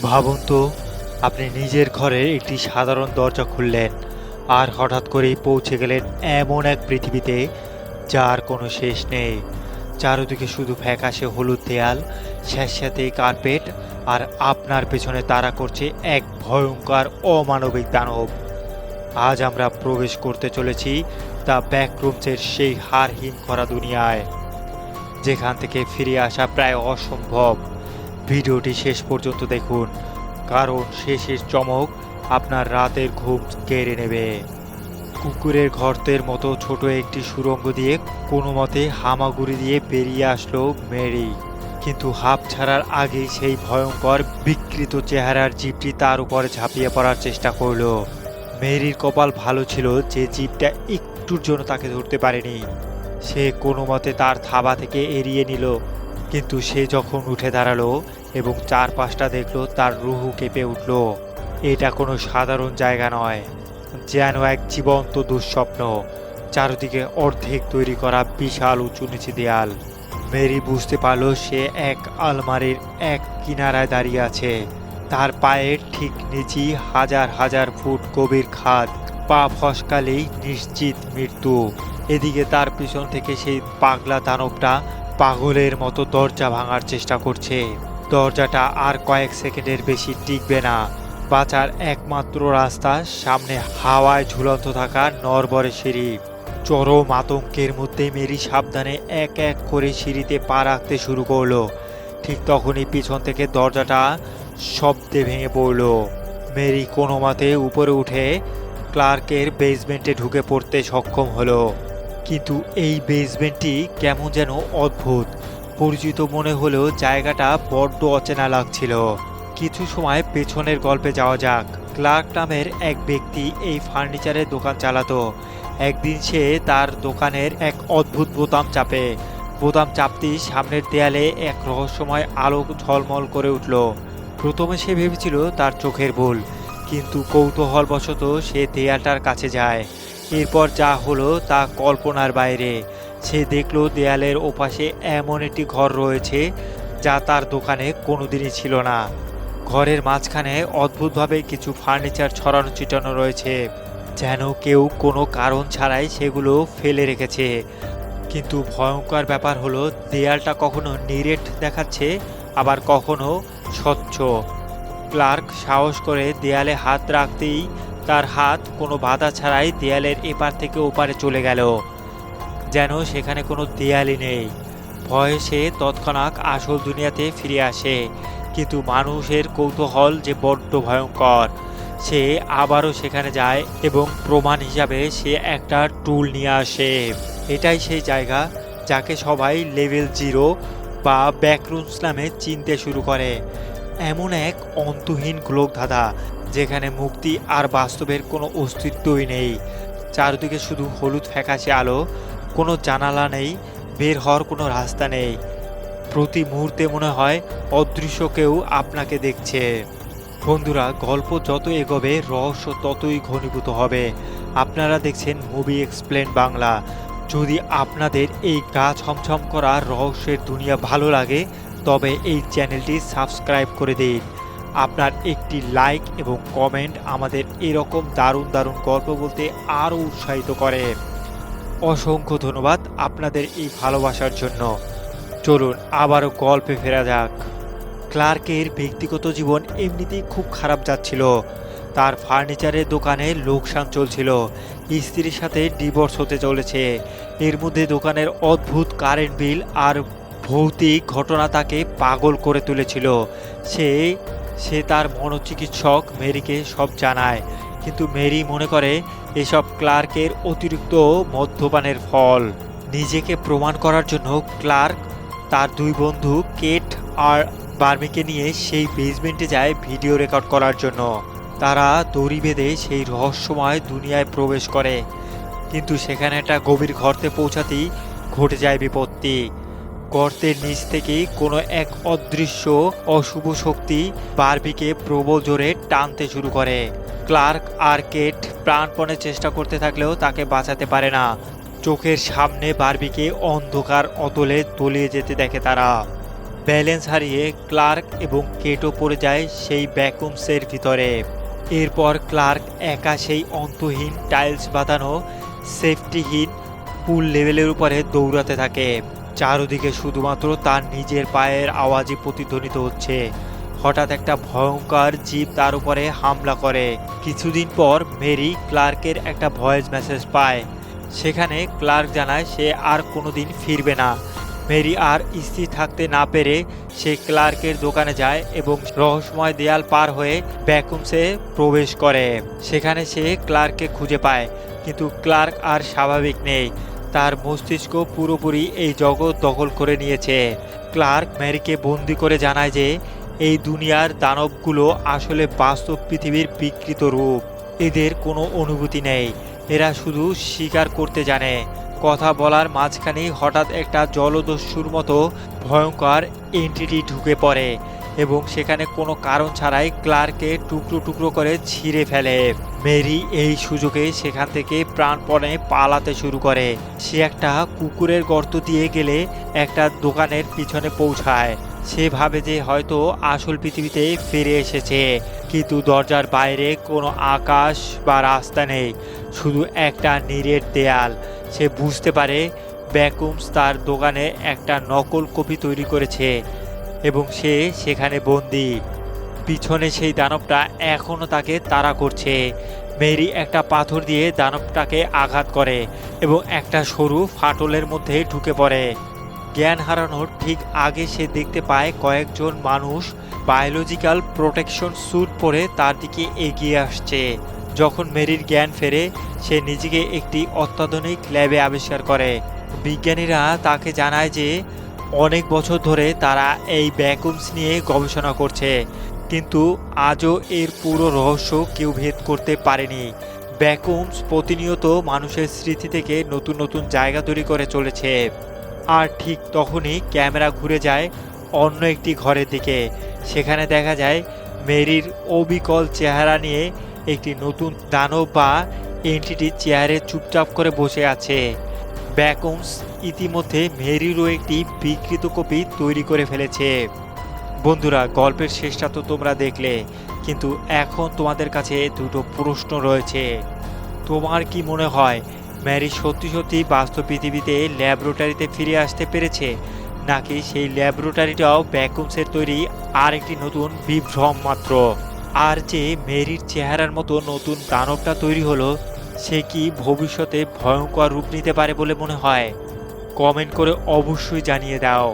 ভাবুন তো, আপনি নিজের ঘরের একটি সাধারণ দরজা খুললেন আর হঠাৎ করেই পৌঁছে গেলেন এমন এক পৃথিবীতে যার কোনো শেষ নেই। চারদিকে শুধু ফ্যাকাশে হলুদ দেয়াল, স্যাঁতস্যাঁতে কার্পেট, আর আপনার পেছনে তাড়া করছে এক ভয়ঙ্কর অমানবিক দানব। আজ আমরা প্রবেশ করতে চলেছি দ্য ব্যাকরুমসের সেই হাড়হীন করা দুনিয়ায়, যেখান থেকে ফিরে আসা প্রায় অসম্ভব। ভিডিওটি শেষ পর্যন্ত দেখুন, কারণ শেষের চমক আপনার রাতের ঘুম কেড়ে নেবে। কুকুরের গর্তের মতো ছোট একটি সুড়ঙ্গ দিয়ে কোনো মতে হামাগুড়ি দিয়ে বেরিয়ে আসলো মেরি, কিন্তু হাঁপ ছাড়ার আগেই সেই ভয়ঙ্কর বিকৃত চেহারার জীবটি তার উপরে ঝাঁপিয়ে পড়ার চেষ্টা করলো। মেরির কপাল ভালো ছিল যে জীবটা একটুর জন্য তাকে ধরতে পারেনি। সে কোনো মতে তার থাবা থেকে এড়িয়ে নিল, কিন্তু সে যখন উঠে দাঁড়ালো এবং চারপাশটা দেখলো, তার রুহু কেঁপে উঠল। এটা কোনো সাধারণ জায়গা নয়, যেন এক জীবন্ত দুঃস্বপ্ন। চারদিকে অর্ধেক তৈরি করা বিশাল উঁচু নিচু দেয়াল। মেরি বুঝতে পারলো সে এক আলমারির এক কিনারায় দাঁড়িয়ে আছে। তার পায়ের ঠিক নিচেই হাজার হাজার ফুট গভীর খাদ, পা ফসকালেই নিশ্চিত মৃত্যু। এদিকে তার পিছন থেকে সেই পাগলা দানবটা পাগলের মতো দরজা ভাঙার চেষ্টা করছে। দরজাটা আর কয়েক সেকেন্ডের বেশি টিকবে না। বাঁচার একমাত্র রাস্তা সামনে হাওয়ায় ঝুলন্ত থাকা নরবরে সিঁড়ি। চরম আতঙ্কের মধ্যে মেরি সাবধানে এক এক করে সিঁড়িতে পা রাখতে শুরু করলো। ঠিক তখনই পিছন থেকে দরজাটা শব্দে ভেঙে পড়ল। মেরি কোনো মতে উপরে উঠে ক্লার্কের বেসমেন্টে ঢুকে পড়তে সক্ষম হলো। কিন্তু এই বেসমেন্টটি কেমন যেন অদ্ভুত, পরিচিত মনে হলেও জায়গাটা বড্ড অচেনা লাগছিল। কিছু সময় পেছনের গল্পে যাওয়া যাক। ক্লার্ক নামের এক ব্যক্তি এই ফার্নিচারের দোকান চালাতো। একদিন সে তার দোকানের এক অদ্ভুত বোতাম চাপে। বোতাম চাপতেই সামনের দেয়ালে এক রহস্যময় আলো ঝলমল করে উঠল। প্রথমে সে ভেবেছিল তার চোখের ভুল, কিন্তু কৌতূহলবশত সে দেয়ালটার কাছে যায়। এরপর যা হলো তা কল্পনার বাইরে। সে দেখল দেয়ালের ওপাশে এমন একটি ঘর রয়েছে যা তার দোকানে কোনোদিনই ছিল না। ঘরের মাঝখানে অদ্ভুতভাবে কিছু ফার্নিচার ছড়ানো ছিটানো রয়েছে, যেন কেউ কোনো কারণ ছাড়াই সেগুলো ফেলে রেখেছে। কিন্তু ভয়ঙ্কর ব্যাপার হলো, দেয়ালটা কখনো নিরেট দেখাচ্ছে, আবার কখনো স্বচ্ছ। ক্লার্ক সাহস করে দেয়ালে হাত রাখতেই তার হাত কোনো বাধা ছাড়াই দেয়ালের এপার থেকে ওপারে চলে গেল, যেন সেখানে কোনো দেয়ালই নেই। ভয়ে সে তৎক্ষণাৎ আসল দুনিয়াতে ফিরে আসে, কিন্তু মানুষের কৌতূহল যে বড্ড ভয়ঙ্কর। সে আবারও সেখানে যায় এবং প্রমাণ হিসাবে সে একটা টুল নিয়ে আসে। এটাই সেই জায়গা যাকে সবাই লেভেল 0 বা ব্যাকরুমস নামে চিনতে শুরু করে। এমন এক অন্তহীন গোলকধাঁধা যেখানে মুক্তি আর বাস্তবের কোনো অস্তিত্বই নেই। চারদিকে শুধু হলুদ ফ্যাকাশে আলো, কোনো জানালা নেই, বের হওয়ার কোনো রাস্তা নেই। প্রতি মুহূর্তে মনে হয় অদৃশ্য কেউ আপনাকে দেখছে। বন্ধুরা, গল্প যত এগোবে রহস্য ততই ঘনীভূত হবে। আপনারা দেখছেন মুভি এক্সপ্লেন বাংলা। যদি আপনাদের এই গা ছমছম করা রহস্যের দুনিয়া ভালো লাগে, তবে এই চ্যানেলটি সাবস্ক্রাইব করে দিন। আপনার একটি লাইক এবং কমেন্ট আমাদের এরকম দারুণ দারুণ গল্প বলতে আরও উৎসাহিত করে। অসংখ্য ধন্যবাদ আপনাদের এই ভালোবাসার জন্য। চলুন আবারও গল্পে ফেরা যাক। ক্লার্কের ব্যক্তিগত জীবন এমনিতেই খুব খারাপ যাচ্ছিল। তার ফার্নিচারের দোকানে লোকসান চলছিল, স্ত্রীর সাথে ডিভোর্স হতে চলেছে। এর মধ্যে দোকানের অদ্ভুত কারেন্ট বিল আর ভৌতিক ঘটনা তাকে পাগল করে তুলেছিল। সে তার মনোচিকিৎসক মেরিকে সব জানায়, কিন্তু মেরি মনে করে এসব ক্লার্কের অতিরিক্ত মদ্যপানের ফল। নিজেকে প্রমাণ করার জন্য ক্লার্ক তার দুই বন্ধু কেট আর বার্মিকে নিয়ে সেই বেসমেন্টে যায় ভিডিও রেকর্ড করার জন্য। তারা দড়ি বেঁধে সেই রহস্যময় দুনিয়ায় প্রবেশ করে, কিন্তু সেখানে একটা গভীর গর্তে পৌঁছাতেই ঘটে যায় বিপত্তি। গর্তের নিচ থেকেই কোনো এক অদৃশ্য অশুভ শক্তি বার্বিকে প্রবল জোরে টানতে শুরু করে। ক্লার্ক আর কেট প্রাণপণে চেষ্টা করতে থাকলেও তাকে বাঁচাতে পারে না। চোখের সামনে বার্বিকে অন্ধকার অতলে তলিয়ে যেতে দেখে তারা। ব্যালেন্স হারিয়ে ক্লার্ক এবং কেটো পড়ে যায় সেই ভ্যাকুমসের ভিতরে। এরপর ক্লার্ক একা সেই অন্তহীন টাইলস বাঁধানো সেফটিহীন পুল লেভেলের উপরে দৌড়াতে থাকে। চারদিকে শুধুমাত্র তার নিজের পায়ের আওয়াজই প্রতিধ্বনিত হচ্ছে। হঠাৎ একটা ভয়ঙ্কর জিপ তার উপরে হামলা করে। কিছুদিন পর মেরি ক্লার্কের একটা ভয়েস মেসেজ পায়। সেখানে ক্লার্ক জানায় সে আর কোনোদিন ফিরবে না। মেরি আর স্থির থাকতে না পেরে সে ক্লার্কের দোকানে যায় এবং রহস্যময় দেয়াল পার হয়ে ভ্যাকুমসে প্রবেশ করে। সেখানে সে ক্লার্ককে খুঁজে পায়, কিন্তু ক্লার্ক আর স্বাভাবিক নেই। তার মস্তিষ্ক পুরোপুরি এই জগৎ দখল করে নিয়েছে। ক্লার্ক মেরিকে বন্দি করে জানায় যে এই দুনিয়ার দানবগুলো আসলে বাস্তব পৃথিবীর বিকৃত রূপ। এদের কোনো অনুভূতি নেই, এরা শুধু শিকার করতে জানে। কথা বলার মাঝখানেই হঠাৎ একটা জলদস্যুর মতো ভয়ঙ্কর এন্টিটি ঢুকে পড়ে এবং সেখানে কোনো কারণ ছাড়াই ক্লার্ককে টুকরো টুকরো করে ছিঁড়ে ফেলে। মেরি এই সুযোগে সেখান থেকে প্রাণপণে পালাতে শুরু করে। সে একটা কুকুরের গর্ত দিয়ে গেলে একটা দোকানের পিছনে পৌঁছায়। সে ভাবে যে হয়তো আসল পৃথিবীতে ফিরে এসেছে, কিন্তু দরজার বাইরে কোনো আকাশ বা রাস্তা নেই, শুধু একটা নিরেট দেয়াল। সে বুঝতে পারে ভ্যাকুমস তার দোকানে একটা নকল কপি তৈরি করেছে এবং সে সেখানে বন্দি। পিছনে সেই দানবটা এখনও তাকে তাড়া করছে। মেরি একটা পাথর দিয়ে দানবটাকে আঘাত করে এবং একটা সরু ফাটলের মধ্যে ঢুকে পড়ে। জ্ঞান হারানোর ঠিক আগে সে দেখতে পায় কয়েকজন মানুষ বায়োলজিক্যাল প্রোটেকশন স্যুট পরে তার দিকে এগিয়ে আসছে। যখন মেরির জ্ঞান ফেরে, সে নিজেকে একটি অত্যাধুনিক ল্যাবে আবিষ্কার করে। বিজ্ঞানীরা তাকে জানায় যে অনেক বছর ধরে তারা এই ভ্যাকুমস নিয়ে গবেষণা করছে, কিন্তু আজও এর পুরো রহস্য কেউ ভেদ করতে পারেনি। ভ্যাকুমস প্রতিনিয়ত মানুষের স্মৃতি থেকে নতুন নতুন জায়গা তৈরি করে চলেছে। আর ঠিক তখনই ক্যামেরা ঘুরে যায় অন্য একটি ঘরের দিকে। সেখানে দেখা যায় মেরির অবিকল চেহারা নিয়ে একটি নতুন দানব বা এন্টিটি চেয়ারে চুপচাপ করে বসে আছে। ভ্যাকুমস ইতিমধ্যে মেরিরও একটি বিকৃত কপি তৈরি করে ফেলেছে। বন্ধুরা, গল্পের শেষটা তো তোমরা দেখলে, কিন্তু এখন তোমাদের কাছে দুটো প্রশ্ন রয়েছে। তোমার কি মনে হয় ম্যারি সত্যি সত্যি বাস্তব পৃথিবীতে ল্যাবরেটরিতে ফিরে আসতে পেরেছে, নাকি সেই ল্যাবরেটরিটাও ভ্যাকুমসের তৈরি আর একটি নতুন বিভ্রম মাত্র? আর যে মেরির চেহারার মতো নতুন দানবটা তৈরি হলো, সে কি ভবিষ্যতে ভয়ঙ্কর রূপ নিতে পারে বলে মনে হয়? কমেন্ট করে অবশ্যই জানিয়ে দাও।